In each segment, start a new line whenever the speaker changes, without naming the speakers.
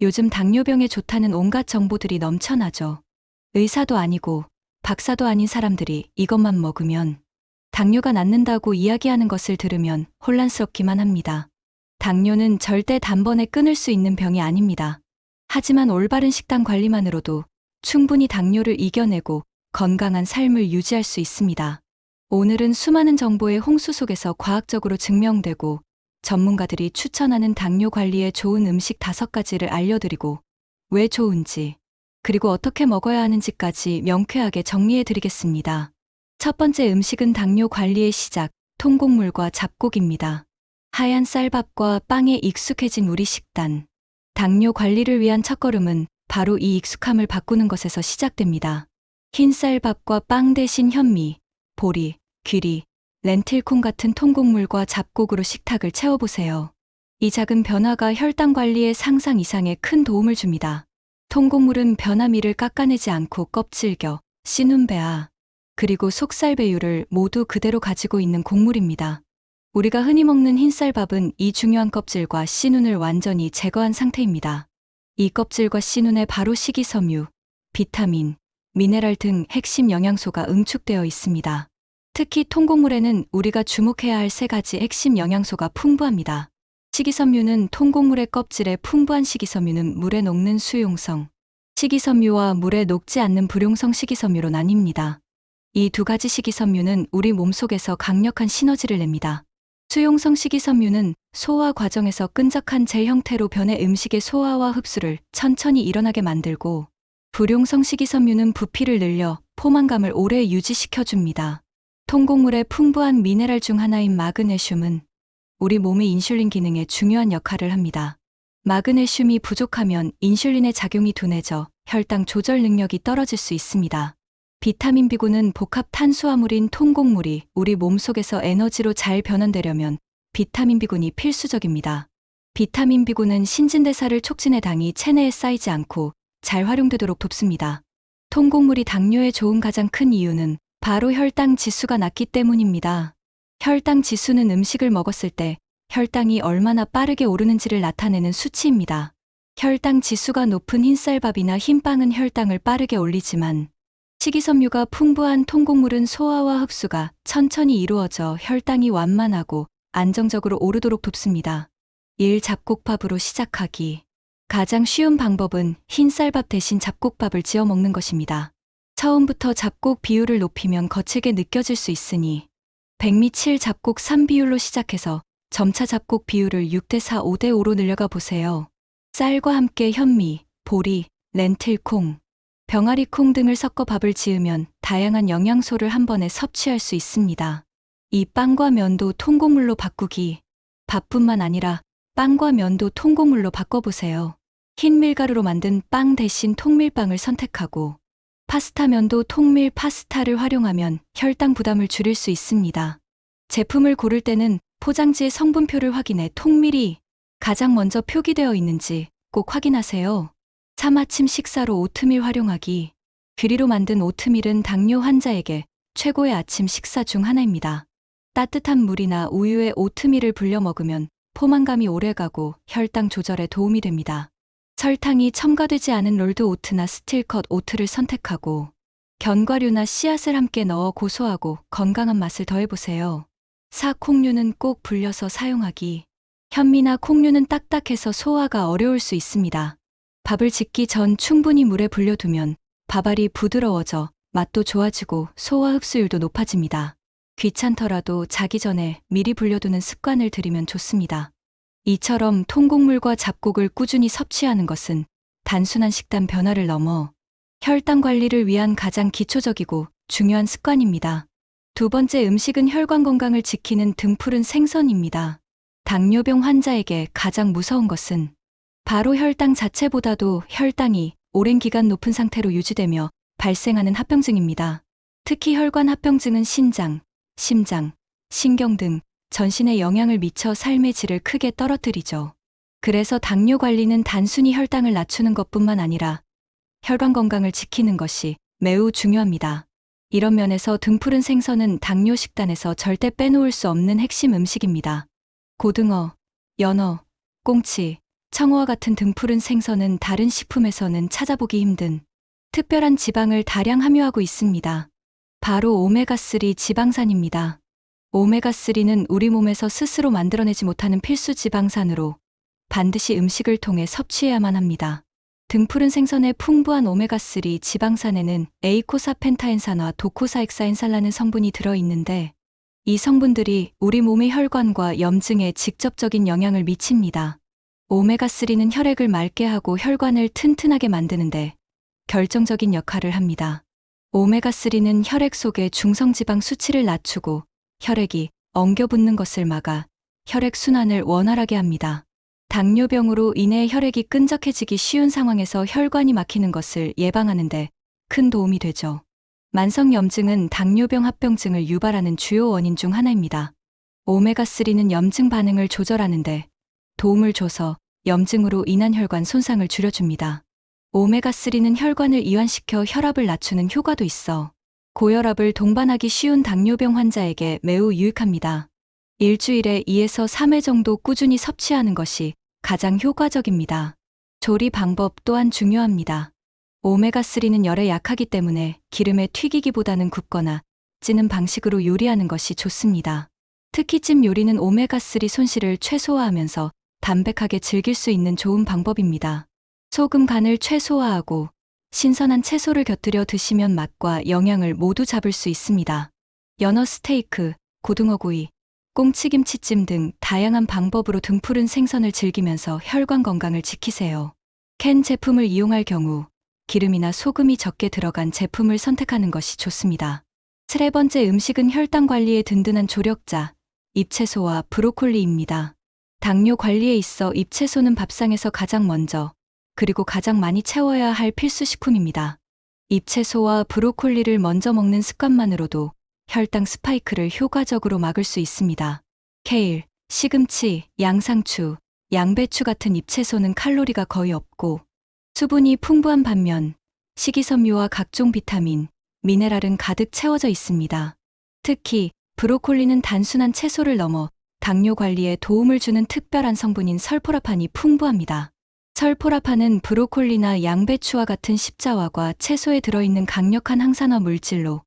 요즘 당뇨병에 좋다는 온갖 정보들이 넘쳐나죠. 의사도 아니고 박사도 아닌 사람들이 이것만 먹으면 당뇨가 낫는다고 이야기하는 것을 들으면 혼란스럽기만 합니다. 당뇨는 절대 단번에 끊을 수 있는 병이 아닙니다. 하지만 올바른 식단 관리만으로도 충분히 당뇨를 이겨내고 건강한 삶을 유지할 수 있습니다. 오늘은 수많은 정보의 홍수 속에서 과학적으로 증명되고 전문가들이 추천하는 당뇨 관리에 좋은 음식 5가지를 알려드리고 왜 좋은지, 그리고 어떻게 먹어야 하는지까지 명쾌하게 정리해 드리겠습니다. 첫 번째 음식은 당뇨 관리의 시작, 통곡물과 잡곡입니다. 하얀 쌀밥과 빵에 익숙해진 우리 식단. 당뇨 관리를 위한 첫걸음은 바로 이 익숙함을 바꾸는 것에서 시작됩니다. 흰 쌀밥과 빵 대신 현미, 보리, 귀리, 렌틸콩 같은 통곡물과 잡곡으로 식탁을 채워보세요. 이 작은 변화가 혈당 관리에 상상 이상의 큰 도움을 줍니다. 통곡물은 변화미를 깎아내지 않고 껍질겨, 씨눈배아, 그리고 속살배율을 모두 그대로 가지고 있는 곡물입니다. 우리가 흔히 먹는 흰쌀밥은 이 중요한 껍질과 씨눈을 완전히 제거한 상태입니다. 이 껍질과 씨눈에 바로 식이섬유, 비타민, 미네랄 등 핵심 영양소가 응축되어 있습니다. 특히 통곡물에는 우리가 주목해야 할 3가지 핵심 영양소가 풍부합니다. 식이섬유는 통곡물의 껍질에 풍부한 식이섬유는 물에 녹는 수용성, 식이섬유와 물에 녹지 않는 불용성 식이섬유로 나뉩니다. 이 2가지 식이섬유는 우리 몸속에서 강력한 시너지를 냅니다. 수용성 식이섬유는 소화 과정에서 끈적한 젤 형태로 변해 음식의 소화와 흡수를 천천히 일어나게 만들고, 불용성 식이섬유는 부피를 늘려 포만감을 오래 유지시켜줍니다. 통곡물의 풍부한 미네랄 중 하나인 마그네슘은 우리 몸의 인슐린 기능에 중요한 역할을 합니다. 마그네슘이 부족하면 인슐린의 작용이 둔해져 혈당 조절 능력이 떨어질 수 있습니다. 비타민 B군은 복합 탄수화물인 통곡물이 우리 몸속에서 에너지로 잘 변환되려면 비타민 B군이 필수적입니다. 비타민 B군은 신진대사를 촉진해 당이 체내에 쌓이지 않고 잘 활용되도록 돕습니다. 통곡물이 당뇨에 좋은 가장 큰 이유는 바로 혈당 지수가 낮기 때문입니다. 혈당 지수는 음식을 먹었을 때 혈당이 얼마나 빠르게 오르는지를 나타내는 수치입니다. 혈당 지수가 높은 흰쌀밥이나 흰빵은 혈당을 빠르게 올리지만, 식이섬유가 풍부한 통곡물은 소화와 흡수가 천천히 이루어져 혈당이 완만하고 안정적으로 오르도록 돕습니다. 1. 잡곡밥으로 시작하기. 가장 쉬운 방법은 흰쌀밥 대신 잡곡밥을 지어 먹는 것입니다. 처음부터 잡곡 비율을 높이면 거칠게 느껴질 수 있으니 100미 7 잡곡 3 비율로 시작해서 점차 잡곡 비율을 6대4 5대5로 늘려가 보세요. 쌀과 함께 현미, 보리, 렌틸콩, 병아리콩 등을 섞어 밥을 지으면 다양한 영양소를 한 번에 섭취할 수 있습니다. 이 빵과 면도 통곡물로 바꾸기. 밥뿐만 아니라 빵과 면도 통곡물로 바꿔보세요. 흰 밀가루로 만든 빵 대신 통밀빵을 선택하고, 파스타 면도 통밀 파스타를 활용하면 혈당 부담을 줄일 수 있습니다. 제품을 고를 때는 포장지의 성분표를 확인해 통밀이 가장 먼저 표기되어 있는지 꼭 확인하세요. 아침 식사로 오트밀 활용하기. 귀리로 만든 오트밀은 당뇨 환자에게 최고의 아침 식사 중 하나입니다. 따뜻한 물이나 우유에 오트밀을 불려 먹으면 포만감이 오래가고 혈당 조절에 도움이 됩니다. 설탕이 첨가되지 않은 롤드 오트나 스틸컷 오트를 선택하고, 견과류나 씨앗을 함께 넣어 고소하고 건강한 맛을 더해보세요. 4. 콩류는 꼭 불려서 사용하기. 현미나 콩류는 딱딱해서 소화가 어려울 수 있습니다. 밥을 짓기 전 충분히 물에 불려두면 밥알이 부드러워져 맛도 좋아지고 소화 흡수율도 높아집니다. 귀찮더라도 자기 전에 미리 불려두는 습관을 들이면 좋습니다. 이처럼 통곡물과 잡곡을 꾸준히 섭취하는 것은 단순한 식단 변화를 넘어 혈당 관리를 위한 가장 기초적이고 중요한 습관입니다. 2번째 음식은 혈관 건강을 지키는 등푸른 생선입니다. 당뇨병 환자에게 가장 무서운 것은 바로 혈당 자체보다도 혈당이 오랜 기간 높은 상태로 유지되며 발생하는 합병증입니다. 특히 혈관 합병증은 신장, 심장, 신경 등 전신에 영향을 미쳐 삶의 질을 크게 떨어뜨리죠. 그래서 당뇨 관리는 단순히 혈당을 낮추는 것뿐만 아니라 혈관 건강을 지키는 것이 매우 중요합니다. 이런 면에서 등푸른 생선은 당뇨 식단에서 절대 빼놓을 수 없는 핵심 음식입니다. 고등어, 연어, 꽁치, 청어와 같은 등푸른 생선은 다른 식품에서는 찾아보기 힘든 특별한 지방을 다량 함유하고 있습니다. 바로 오메가3 지방산입니다. 오메가3는 우리 몸에서 스스로 만들어내지 못하는 필수 지방산으로 반드시 음식을 통해 섭취해야만 합니다. 등푸른 생선의 풍부한 오메가3 지방산에는 에이코사펜타엔산과 도코사엑사엔산이라는 성분이 들어있는데 이 성분들이 우리 몸의 혈관과 염증에 직접적인 영향을 미칩니다. 오메가3는 혈액을 맑게 하고 혈관을 튼튼하게 만드는데 결정적인 역할을 합니다. 오메가3는 혈액 속의 중성지방 수치를 낮추고 혈액이 엉겨붙는 것을 막아 혈액 순환을 원활하게 합니다. 당뇨병으로 인해 혈액이 끈적해지기 쉬운 상황에서 혈관이 막히는 것을 예방하는데 큰 도움이 되죠. 만성염증은 당뇨병 합병증을 유발하는 주요 원인 중 하나입니다. 오메가3는 염증 반응을 조절하는데 도움을 줘서 염증으로 인한 혈관 손상을 줄여줍니다. 오메가3는 혈관을 이완시켜 혈압을 낮추는 효과도 있어 고혈압을 동반하기 쉬운 당뇨병 환자에게 매우 유익합니다. 일주일에 2에서 3회 정도 꾸준히 섭취하는 것이 가장 효과적입니다. 조리 방법 또한 중요합니다. 오메가3는 열에 약하기 때문에 기름에 튀기기보다는 굽거나 찌는 방식으로 요리하는 것이 좋습니다. 특히 찜 요리는 오메가3 손실을 최소화하면서 담백하게 즐길 수 있는 좋은 방법입니다. 소금 간을 최소화하고 신선한 채소를 곁들여 드시면 맛과 영양을 모두 잡을 수 있습니다. 연어 스테이크, 고등어구이, 꽁치김치찜 등 다양한 방법으로 등푸른 생선을 즐기면서 혈관 건강을 지키세요. 캔 제품을 이용할 경우 기름이나 소금이 적게 들어간 제품을 선택하는 것이 좋습니다. 세 번째 음식은 혈당 관리에 든든한 조력자, 잎채소와 브로콜리입니다. 당뇨 관리에 있어 잎채소는 밥상에서 가장 먼저 그리고 가장 많이 채워야 할 필수 식품입니다. 잎채소와 브로콜리를 먼저 먹는 습관만으로도 혈당 스파이크를 효과적으로 막을 수 있습니다. 케일, 시금치, 양상추, 양배추 같은 잎채소는 칼로리가 거의 없고 수분이 풍부한 반면 식이섬유와 각종 비타민, 미네랄은 가득 채워져 있습니다. 특히 브로콜리는 단순한 채소를 넘어 당뇨 관리에 도움을 주는 특별한 성분인 설포라판이 풍부합니다. 설포라판은 브로콜리나 양배추와 같은 십자화과 채소에 들어있는 강력한 항산화 물질로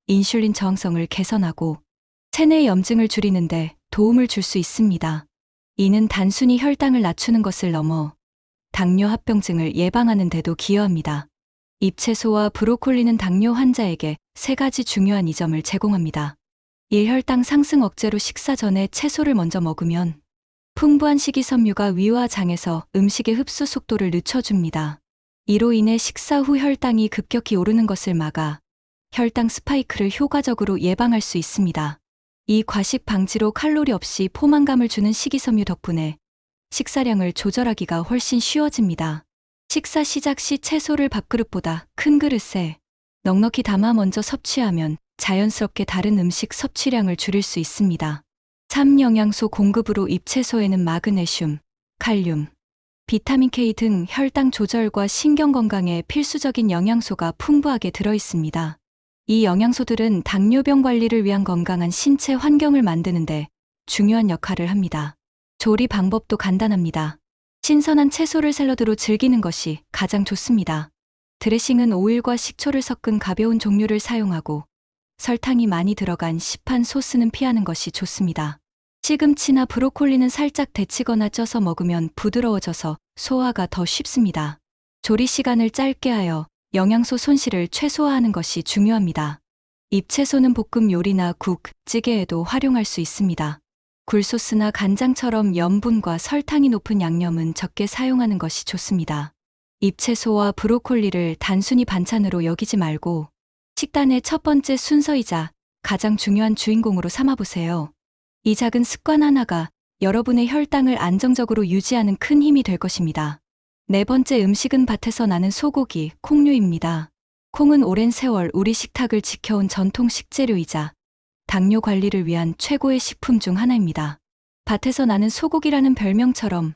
인슐린 저항성을 개선하고 체내 염증을 줄이는데 도움을 줄 수 있습니다. 이는 단순히 혈당을 낮추는 것을 넘어 당뇨 합병증을 예방하는 데도 기여합니다. 잎채소와 브로콜리는 당뇨 환자에게 3가지 중요한 이점을 제공합니다. 1. 혈당 상승 억제로 식사 전에 채소를 먼저 먹으면 풍부한 식이섬유가 위와 장에서 음식의 흡수 속도를 늦춰줍니다. 이로 인해 식사 후 혈당이 급격히 오르는 것을 막아 혈당 스파이크를 효과적으로 예방할 수 있습니다. 이 과식 방지로 칼로리 없이 포만감을 주는 식이섬유 덕분에 식사량을 조절하기가 훨씬 쉬워집니다. 식사 시작 시 채소를 밥그릇보다 큰 그릇에 넉넉히 담아 먼저 섭취하면 자연스럽게 다른 음식 섭취량을 줄일 수 있습니다. 3. 영양소 공급으로 잎채소에는 마그네슘, 칼륨, 비타민 K 등 혈당 조절과 신경 건강에 필수적인 영양소가 풍부하게 들어있습니다. 이 영양소들은 당뇨병 관리를 위한 건강한 신체 환경을 만드는데 중요한 역할을 합니다. 조리 방법도 간단합니다. 신선한 채소를 샐러드로 즐기는 것이 가장 좋습니다. 드레싱은 오일과 식초를 섞은 가벼운 종류를 사용하고 설탕이 많이 들어간 시판 소스는 피하는 것이 좋습니다. 시금치나 브로콜리는 살짝 데치거나 쪄서 먹으면 부드러워져서 소화가 더 쉽습니다. 조리 시간을 짧게 하여 영양소 손실을 최소화하는 것이 중요합니다. 잎채소는 볶음 요리나 국, 찌개에도 활용할 수 있습니다. 굴소스나 간장처럼 염분과 설탕이 높은 양념은 적게 사용하는 것이 좋습니다. 잎채소와 브로콜리를 단순히 반찬으로 여기지 말고 식단의 첫 번째 순서이자 가장 중요한 주인공으로 삼아보세요. 이 작은 습관 하나가 여러분의 혈당을 안정적으로 유지하는 큰 힘이 될 것입니다. 4번째 음식은 밭에서 나는 소고기, 콩류입니다. 콩은 오랜 세월 우리 식탁을 지켜온 전통 식재료이자 당뇨 관리를 위한 최고의 식품 중 하나입니다. 밭에서 나는 소고기라는 별명처럼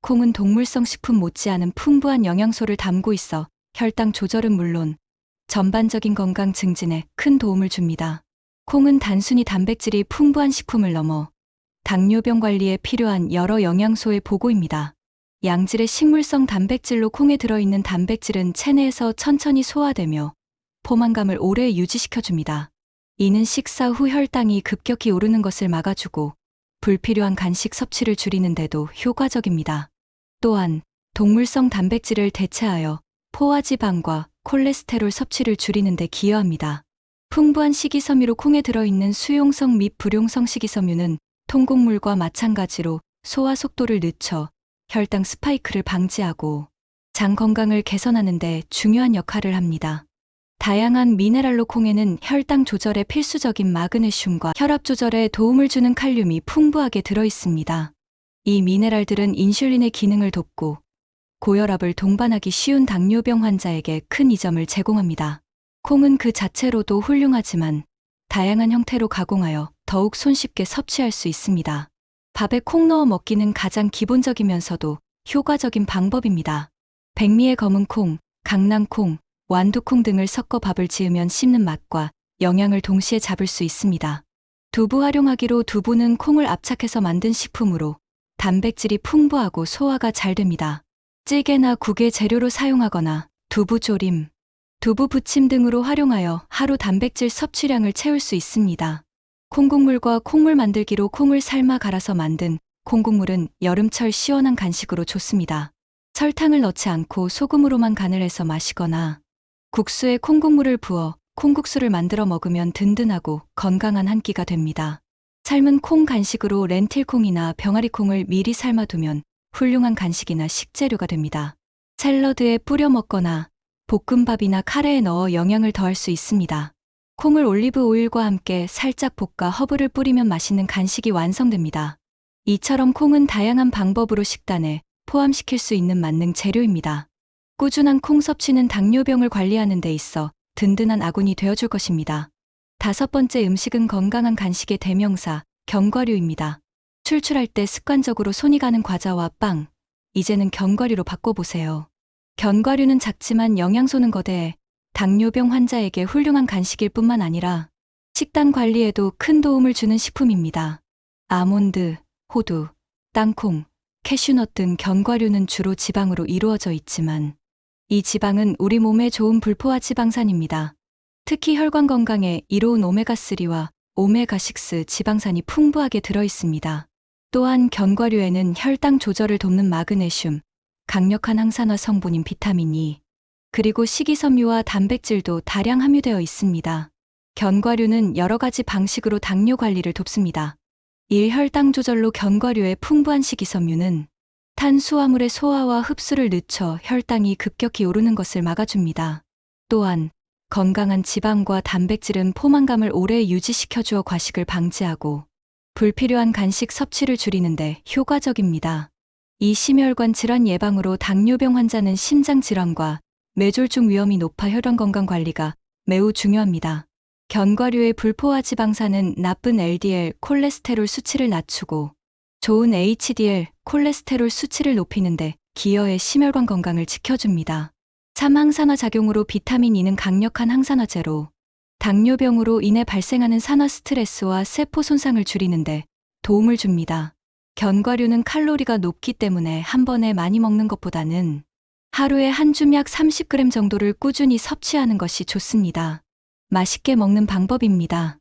콩은 동물성 식품 못지않은 풍부한 영양소를 담고 있어 혈당 조절은 물론 전반적인 건강 증진에 큰 도움을 줍니다. 콩은 단순히 단백질이 풍부한 식품을 넘어 당뇨병 관리에 필요한 여러 영양소의 보고입니다. 양질의 식물성 단백질로 콩에 들어있는 단백질은 체내에서 천천히 소화되며 포만감을 오래 유지시켜줍니다. 이는 식사 후 혈당이 급격히 오르는 것을 막아주고 불필요한 간식 섭취를 줄이는 데도 효과적입니다. 또한 동물성 단백질을 대체하여 포화지방과 콜레스테롤 섭취를 줄이는 데 기여합니다. 풍부한 식이섬유로 콩에 들어있는 수용성 및 불용성 식이섬유는 통곡물과 마찬가지로 소화 속도를 늦춰 혈당 스파이크를 방지하고 장 건강을 개선하는 데 중요한 역할을 합니다. 다양한 미네랄로 콩에는 혈당 조절에 필수적인 마그네슘과 혈압 조절에 도움을 주는 칼륨이 풍부하게 들어있습니다. 이 미네랄들은 인슐린의 기능을 돕고 고혈압을 동반하기 쉬운 당뇨병 환자에게 큰 이점을 제공합니다. 콩은 그 자체로도 훌륭하지만 다양한 형태로 가공하여 더욱 손쉽게 섭취할 수 있습니다. 밥에 콩 넣어 먹기는 가장 기본적이면서도 효과적인 방법입니다. 백미의 검은 콩, 강낭콩, 완두콩 등을 섞어 밥을 지으면 씹는 맛과 영양을 동시에 잡을 수 있습니다. 두부 활용하기로 두부는 콩을 압착해서 만든 식품으로 단백질이 풍부하고 소화가 잘 됩니다. 찌개나 국의 재료로 사용하거나 두부조림, 두부 부침 등으로 활용하여 하루 단백질 섭취량을 채울 수 있습니다. 콩국물과 콩물 만들기로 콩을 삶아 갈아서 만든 콩국물은 여름철 시원한 간식으로 좋습니다. 설탕을 넣지 않고 소금으로만 간을 해서 마시거나 국수에 콩국물을 부어 콩국수를 만들어 먹으면 든든하고 건강한 한 끼가 됩니다. 삶은 콩 간식으로 렌틸콩이나 병아리콩을 미리 삶아두면 훌륭한 간식이나 식재료가 됩니다. 샐러드에 뿌려 먹거나 볶음밥이나 카레에 넣어 영양을 더할 수 있습니다. 콩을 올리브 오일과 함께 살짝 볶아 허브를 뿌리면 맛있는 간식이 완성됩니다. 이처럼 콩은 다양한 방법으로 식단에 포함시킬 수 있는 만능 재료입니다. 꾸준한 콩 섭취는 당뇨병을 관리하는 데 있어 든든한 아군이 되어줄 것입니다. 5번째 음식은 건강한 간식의 대명사, 견과류입니다. 출출할 때 습관적으로 손이 가는 과자와 빵, 이제는 견과류로 바꿔보세요. 견과류는 작지만 영양소는 거대해 당뇨병 환자에게 훌륭한 간식일 뿐만 아니라 식단 관리에도 큰 도움을 주는 식품입니다. 아몬드, 호두, 땅콩, 캐슈넛 등 견과류는 주로 지방으로 이루어져 있지만 이 지방은 우리 몸에 좋은 불포화 지방산입니다. 특히 혈관 건강에 이로운 오메가3와 오메가6 지방산이 풍부하게 들어있습니다. 또한 견과류에는 혈당 조절을 돕는 마그네슘, 강력한 항산화 성분인 비타민 E, 그리고 식이섬유와 단백질도 다량 함유되어 있습니다. 견과류는 여러 가지 방식으로 당뇨 관리를 돕습니다. 1. 혈당 조절로 견과류의 풍부한 식이섬유는 탄수화물의 소화와 흡수를 늦춰 혈당이 급격히 오르는 것을 막아줍니다. 또한 건강한 지방과 단백질은 포만감을 오래 유지시켜주어 과식을 방지하고 불필요한 간식 섭취를 줄이는데 효과적입니다. 이 심혈관 질환 예방으로 당뇨병 환자는 심장 질환과 뇌졸중 위험이 높아 혈관 건강 관리가 매우 중요합니다. 견과류의 불포화 지방산은 나쁜 LDL 콜레스테롤 수치를 낮추고 좋은 HDL 콜레스테롤 수치를 높이는데 기여해 심혈관 건강을 지켜줍니다. 3. 항산화 작용으로 비타민 E는 강력한 항산화제로 당뇨병으로 인해 발생하는 산화 스트레스와 세포 손상을 줄이는데 도움을 줍니다. 견과류는 칼로리가 높기 때문에 한 번에 많이 먹는 것보다는 하루에 한 줌 약 30g 정도를 꾸준히 섭취하는 것이 좋습니다. 맛있게 먹는 방법입니다.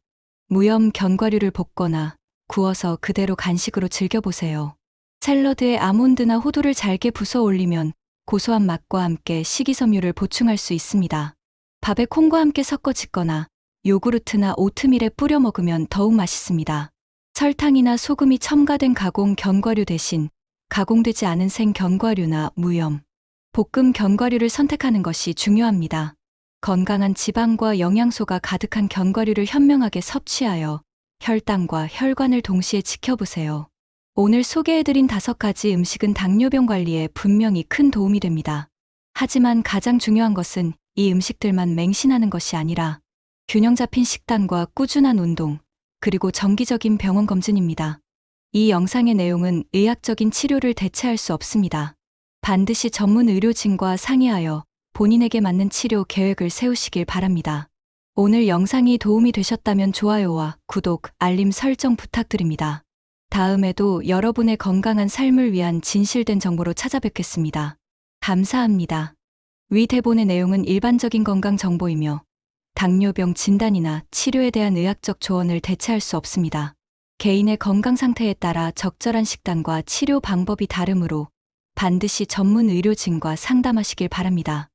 무염 견과류를 볶거나 구워서 그대로 간식으로 즐겨보세요. 샐러드에 아몬드나 호두를 잘게 부숴 올리면 고소한 맛과 함께 식이섬유를 보충할 수 있습니다. 밥에 콩과 함께 섞어 짓거나 요구르트나 오트밀에 뿌려 먹으면 더욱 맛있습니다. 설탕이나 소금이 첨가된 가공 견과류 대신 가공되지 않은 생 견과류나 무염, 볶음 견과류를 선택하는 것이 중요합니다. 건강한 지방과 영양소가 가득한 견과류를 현명하게 섭취하여 혈당과 혈관을 동시에 지켜보세요. 오늘 소개해드린 5가지 음식은 당뇨병 관리에 분명히 큰 도움이 됩니다. 하지만 가장 중요한 것은 이 음식들만 맹신하는 것이 아니라 균형 잡힌 식단과 꾸준한 운동, 그리고 정기적인 병원 검진입니다. 이 영상의 내용은 의학적인 치료를 대체할 수 없습니다. 반드시 전문 의료진과 상의하여 본인에게 맞는 치료 계획을 세우시길 바랍니다. 오늘 영상이 도움이 되셨다면 좋아요와 구독, 알림 설정 부탁드립니다. 다음에도 여러분의 건강한 삶을 위한 진실된 정보로 찾아뵙겠습니다. 감사합니다. 위 대본의 내용은 일반적인 건강 정보이며 당뇨병 진단이나 치료에 대한 의학적 조언을 대체할 수 없습니다. 개인의 건강 상태에 따라 적절한 식단과 치료 방법이 다르므로 반드시 전문 의료진과 상담하시길 바랍니다.